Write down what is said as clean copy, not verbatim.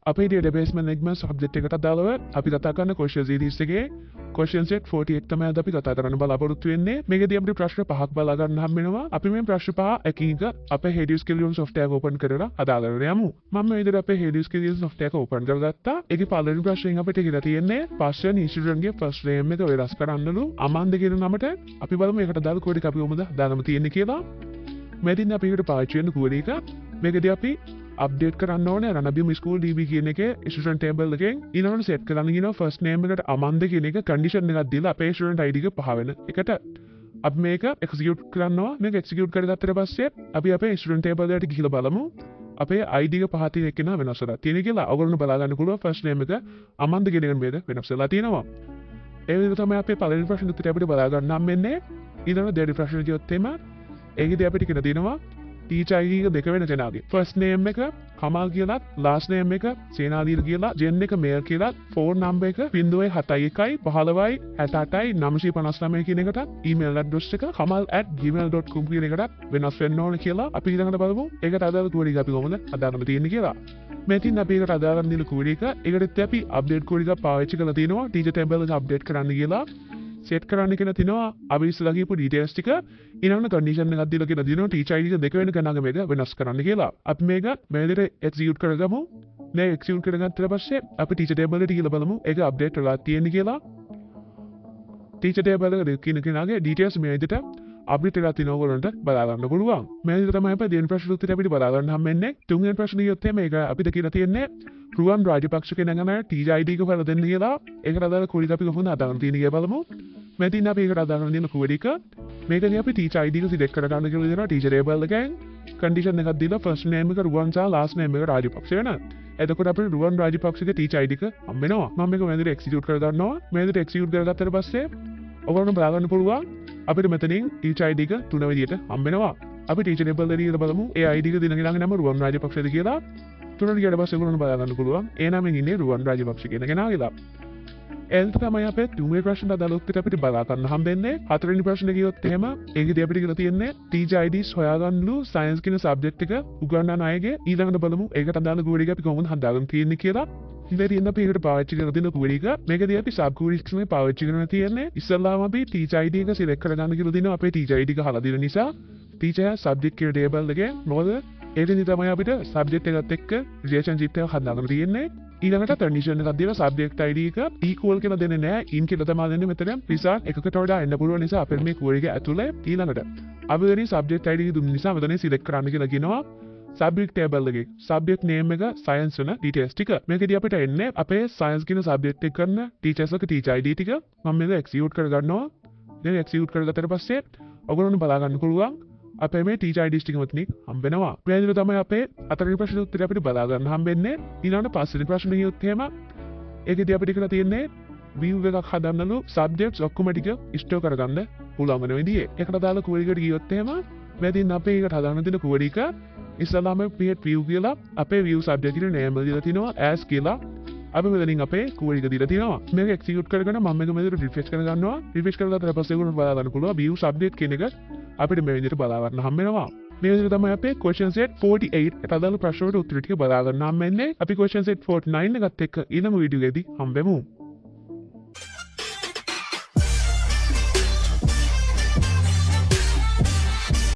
අපේ database management subject එකට අදාළව අපි කතා කරන question series එකේ question set 48 තමයි අද අපි කතා කරන්න බලාපොරොත්තු වෙන්නේ. මේකදී අපිට ප්‍රශ්න පහක් බලා ගන්න හම්බ වෙනවා. අපි මේ ප්‍රශ්න පහ එකින් එක අපේ Hades Skillion software එක open කරලා අදාළ කරගෙන යමු. මම මේ විදිහට අපේ Hades Skillion software එක open කරගත්තා. ඒකේ පළවෙනි ප්‍රශ්නයෙන් අපිට කියලා තියෙන්නේ person student ගේ first name එක වෙනස් කරන්නලු අමන්ද කියන නමට අපි බලමු ඒකට දාලා කෝඩ් එක අපි කොහොමද දාන්නම තියෙන්නේ කියලා. මේදින් අපි ඒකට පාවිච්චි වෙන කෝඩ් එක මේකදී අපි අප්ඩේට් කරන්න ඕනේ රණබිය mysql db කියන එකේ student table එකෙන් ඊළඟට set කරන්න කියනවා first name එකට අමන්ද කියන එක condition එකක් දීලා අපේ student id එක පහ වෙන එකට අපි මේක execute කරනවා. මේක execute කරගත්තට පස්සේ අපි අපේ student table එකට ගිහිල්ලා බලමු අපේ id එක පහ තියෙන එකේනා වෙනස් වෙලා තියෙන කියලා. ඔයගොල්ලෝ බලා ගන්න පුළුවන් first name එක අමන්ද කියන එක මේක වෙනස් වෙලා තියෙනවා. ඒ විදිහට තමයි අපේ පළවෙනි ප්‍රශ්න උත්තරය අපිට බලා ගන්න හම් වෙන්නේ. ඊළඟ දෙවෙනි ප්‍රශ්න කියොත් එම ඒකදී අපිට කියන තියෙනවා teacher id එක දෙක වෙන කෙනාගේ first name එක කමල් කියලා last name එක සේනාදීර කියලා gen එක mail කියලා phone number එක 071 15යි 68යි 959 කියන එකට email address එක kamal@gmail.com කියන එකට වෙනස් වෙන්න ඕනේ කියලා අපි ඊළඟට බලමු. ඒකට අදාළ කෝඩ් එක අපි කොහොමද අදාළම තියෙන්නේ කියලා. මෙතින් අපි ඒකට අදාළ දෙන කෝඩ් එක ඒකට අපි update කෝඩ් එක පාවිච්චි කරලා තියෙනවා teacher table එක update කරන්න කියලා. set කරන්න කියලා තිනවා අපි ඉස්සලා කියපු details ටික ඊළඟ condition එකක් දීලා කියලා දිනවා teacher id එක දෙක වෙන කෙනාගේ මේක වෙනස් කරන්න කියලා. අපි මේක මේ විදිහට execute කරගමු. මේ execute කරගත්තා පස්සේ අපි teacher table එකට ගිහලා බලමු ඒක update වෙලා තියෙන්නේ කියලා. teacher table එක කියන කෙනාගේ details මේ විදිහට update වෙලා තිනවා ඔයගොල්ලන්ට බලා ගන්න පුළුවන්. මේ විදිහට තමයි අපි දෙවෙනි ප්‍රශ්න උත්තරය අපිට බලා ගන්න හම්බෙන්නේ. තුන්වෙනි ප්‍රශ්නේ කියොත් මේක අපිට කියලා තියෙන්නේ රුවන් රාජපක්ෂ කෙනාගෙන teacher id එක හොයලා දෙන්න කියලා. ඒකට අදාළ කෝඩ් එක අපි කොහොමද අදාගෙන තියෙන්නේ කියලා බලමු. මෙතින් අපි ඒකට අදාගෙන තියෙන කෝඩ් එක මේකදී අපි teacher id එක select කර ගන්න කියලා දෙනවා teacher table එකෙන් condition එකක් දීලා first name එක රුවන් සහ last name එක රාජපක්ෂ වෙන. එතකොට අපිට රුවන් රාජපක්ෂගේ teacher id එක හම්බ වෙනවා. මම මේක මේ විදිහට execute කර ගන්නවා. මේ විදිහට execute කරගත්තට පස්සේ ඔයගොල්ලෝ බලා ගන්න පුළුවන් අපිට මෙතනින් teacher id එක තුන විදිහට හම්බ වෙනවා. අපි teacher table එකේ ඉඳලා බලමු ඒ id එක දින කෙනාගේ නම රුවන් රාජපක්ෂද කියලා. තුනට ගියට පස්සේ ඔයගොල්ලෝ බලා ගන්න පුළුවන් ඒ නමෙන් ඉන්නේ රුවන් රාජපක්ෂ කියන කෙනා කියලා. එතකොට තමයි අපේ තුන්වෙනි ප්‍රශ්නට අදාළ උත්තරය අපිට බලා ගන්න හම්බෙන්නේ. හතරවෙනි ප්‍රශ්නේ කියොත් එහෙම ඒකදී අපිට කියලා තියෙන්නේ teacher IDs හොයාගන්නලු science කියන subject එක උගන්වන අයගේ ඊළඟට බලමු ඒකට අදාළ කෝඩ් එක අපි කොහොමද හදාගන්න තියෙන්නේ කියලා. ඉතින් අපි ඒකට පාවිච්චි කරන දෙන කෝඩ් එක මේකදී අපි sub queries එකේ පාවිච්චි කරන තියෙන්නේ. ඉස්සල්ලාම අපි teacher ID එක select කරගන්න කියලා දිනවා අපේ teacher ID එක අහලා දෙන නිසා teacher subject කියන table එකේ මොකද ඒකෙදි තමයි අපිට subject එකත් එක්ක relationship එක හදාගන්න තියෙන්නේ. ඊළඟට condition එකක් දීලා subject id එක equal කියලා දෙන්නේ නැහැ in කියලා තමයි දෙන්නේ මෙතන result එකකට වඩා එන්න පුළුවන් නිසා අපේ මේ query එක ඇතුලේ ඊළඟට අපි වෙනින් subject id එක දුන්න නිසා මෙතන select කරන්න කියලා කියනවා subject table එකේ subject name එක science වෙන details ටික මේකදී අපිට එන්නේ අපේ science කියන subject එක කරන teachers එක teacher id ටික මම මේක execute කරගන්නවා. දැන් execute කරගත්තට පස්සේ ඔයගොල්ලෝ බලා ගන්න පුළුවන් අපේ මේ teacher IDs ටික මෙතනින් හම්බ වෙනවා. මේ විදිහට තමයි අපේ හතරවෙනි ප්‍රශ්න උත්තරය අපිට බලා ගන්න හම්බෙන්නේ. ඊළඟට පස්වෙනි ප්‍රශ්නේ කියොත් එහෙම ඒකදී අපිට කියලා තියෙන්නේ view එකක් හදන්නලු subjects ඔක්කොම ටික store කරගන්න පුළුවන් වෙන විදිහේ. ඒකට දාලා query එකට ගියොත් එහෙම මෙදින් අපේ ඒකට හදාන්න තියෙන query එක ඉස්සලාම create view කියලා අපේ view subject එකේ name දීලා තිනවා as කියලා අපි මෙතනින් අපේ query එක දීලා තිනවා. මේක execute කරගෙන මම මේක මෙතන refresh කරගන්නවා. refresh කරලා පස්සේ උගුරු බලා ගන්න පුළුවන් view subject කියන එක අපිට මේ විදිහට බලා ගන්න හම්බ වෙනවා. මේ විදිහට තමයි අපේ question set 48 ට අදාළ ප්‍රශ්න වලට උත්තර ටික බලා ගන්න හම්බ වෙන්නේ. අපි question set 49 එකත් එක්ක ඊළඟ වීඩියෝ එකේදී හම්බෙමු.